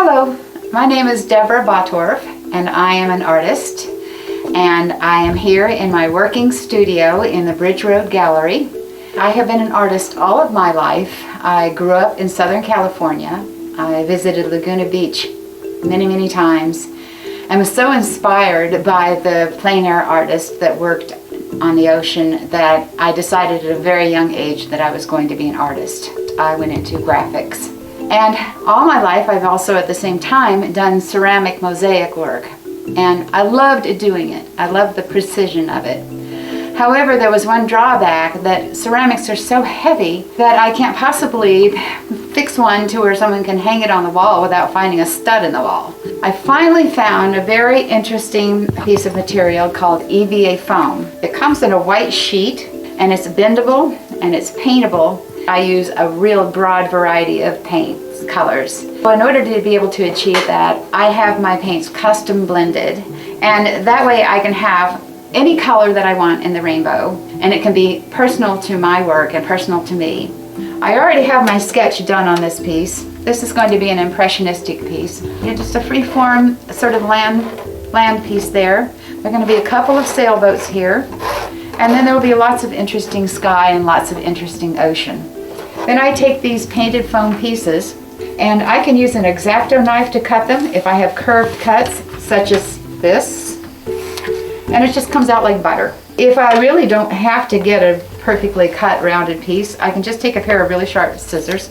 Hello, my name is Deborah Bottorff and I am an artist, and I am here in my working studio in the Bridge Road Gallery. I have been an artist all of my life. I grew up in Southern California. I visited Laguna Beach many times and was so inspired by the plein air artists that worked on the ocean that I decided at a very young age that I was going to be an artist. I went into graphics. And all my life I've also at the same time done ceramic mosaic work. And I loved doing it. I loved the precision of it. However, there was one drawback, that ceramics are so heavy that I can't possibly fix one to where someone can hang it on the wall without finding a stud in the wall. I finally found a very interesting piece of material called EVA foam. It comes in a white sheet and it's bendable and it's paintable. I use a real broad variety of paints, colors. So in order to be able to achieve that, I have my paints custom blended, and that way I can have any color that I want in the rainbow, and it can be personal to my work and personal to me. I already have my sketch done on this piece. This is going to be an impressionistic piece. Just a free-form sort of land piece there. There are going to be a couple of sailboats here, and then there will be lots of interesting sky and lots of interesting ocean. Then I take these painted foam pieces, and I can use an X-Acto knife to cut them if I have curved cuts, such as this. And it just comes out like butter. If I really don't have to get a perfectly cut rounded piece, I can just take a pair of really sharp scissors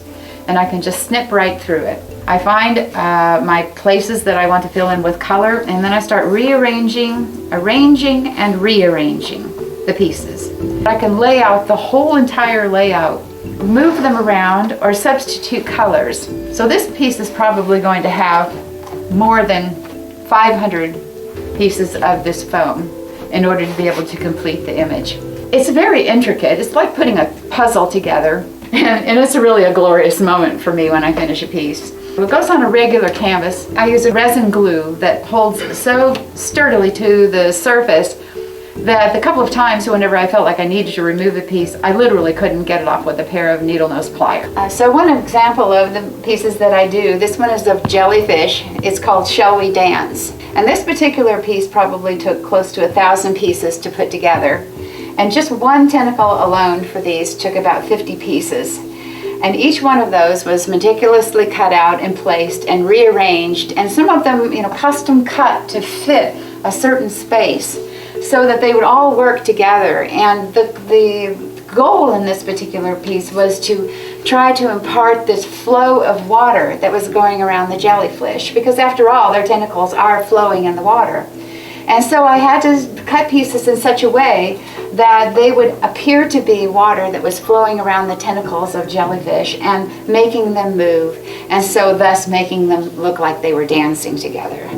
and I can just snip right through it. I find my places that I want to fill in with color, and then I start rearranging, arranging and rearranging the pieces. I can lay out the whole entire layout, move them around or substitute colors. So this piece is probably going to have more than 500 pieces of this foam in order to be able to complete the image. It's very intricate. It's like putting a puzzle together, and it's really a glorious moment for me when I finish a piece. It goes on a regular canvas. I use a resin glue that holds so sturdily to the surface that the couple of times whenever I felt like I needed to remove a piece, I literally couldn't get it off with a pair of needle nose pliers. So one example of the pieces that I do, this one is of jellyfish. It's called Shall We Dance? And this particular piece probably took close to 1,000 pieces to put together. And just one tentacle alone for these took about 50 pieces. And each one of those was meticulously cut out and placed and rearranged, and some of them, custom cut to fit a certain space, so that they would all work together. And the goal in this particular piece was to try to impart this flow of water that was going around the jellyfish, because after all, their tentacles are flowing in the water. And so I had to cut pieces in such a way that they would appear to be water that was flowing around the tentacles of jellyfish and making them move, and so thus making them look like they were dancing together.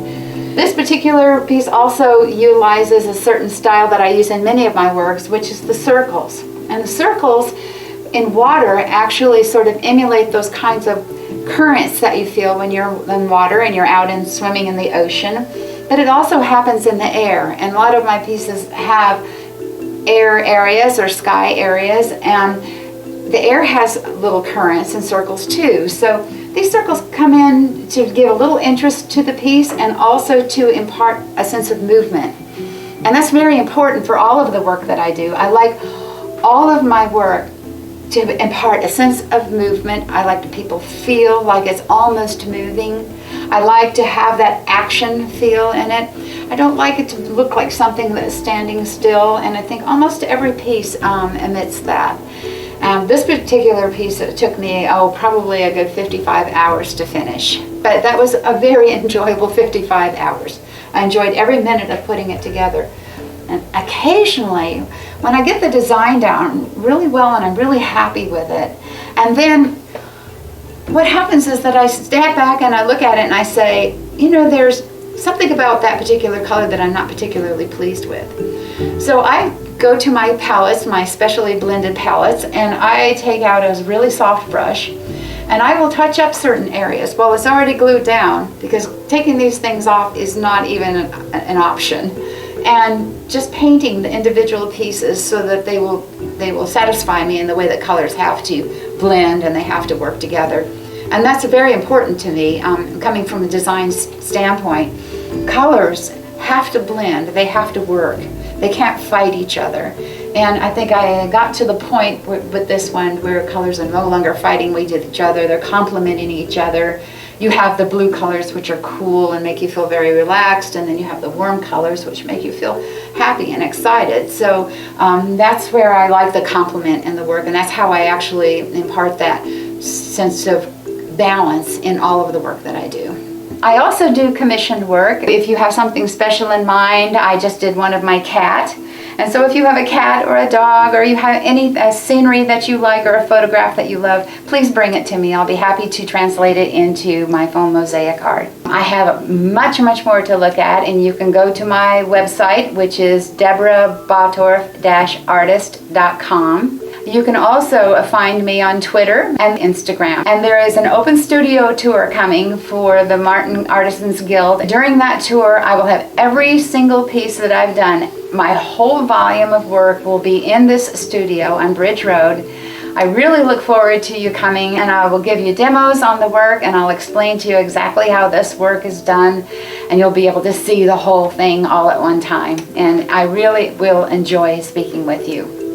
This particular piece also utilizes a certain style that I use in many of my works, which is the circles. And the circles in water actually sort of emulate those kinds of currents that you feel when you're in water and you're out and swimming in the ocean. But it also happens in the air. And a lot of my pieces have air areas or sky areas, and the air has little currents and circles too. So these circles come in to give a little interest to the piece and also to impart a sense of movement. And that's very important for all of the work that I do. I like all of my work to impart a sense of movement. I like people feel like it's almost moving. I like to have that action feel in it. I don't like it to look like something that is standing still, and I think almost every piece emits that. This particular piece, it took me, probably a good 55 hours to finish. But that was a very enjoyable 55 hours. I enjoyed every minute of putting it together. And occasionally, when I get the design down really well and I'm really happy with it, and then what happens is that I step back and I look at it and I say, there's something about that particular color that I'm not particularly pleased with. So I go to my palettes, my specially blended palettes, and I take out a really soft brush and I will touch up certain areas. Well, it's already glued down because taking these things off is not even an option. And just painting the individual pieces so that they will satisfy me in the way that colors have to blend and they have to work together. And that's very important to me, coming from a design standpoint. Colors have to blend, they have to work. They can't fight each other. And I think I got to the point with this one where colors are no longer fighting with each other, they're complementing each other. You have the blue colors, which are cool and make you feel very relaxed, and then you have the warm colors, which make you feel happy and excited. So that's where I like the complement in the work, and that's how I actually impart that sense of balance in all of the work that I do. I also do commissioned work. If you have something special in mind, I just did one of my cat. And so if you have a cat or a dog, or you have any scenery that you like or a photograph that you love, please bring it to me. I'll be happy to translate it into my foam mosaic art. I have much more to look at, and you can go to my website, which is deborahbottorff-artist.com. You can also find me on Twitter and Instagram. And there is an open studio tour coming for the Martin Artisans Guild. During that tour, I will have every single piece that I've done. My whole volume of work will be in this studio on Bridge Road. I really look forward to you coming, and I will give you demos on the work, and I'll explain to you exactly how this work is done, and you'll be able to see the whole thing all at one time. And I really will enjoy speaking with you.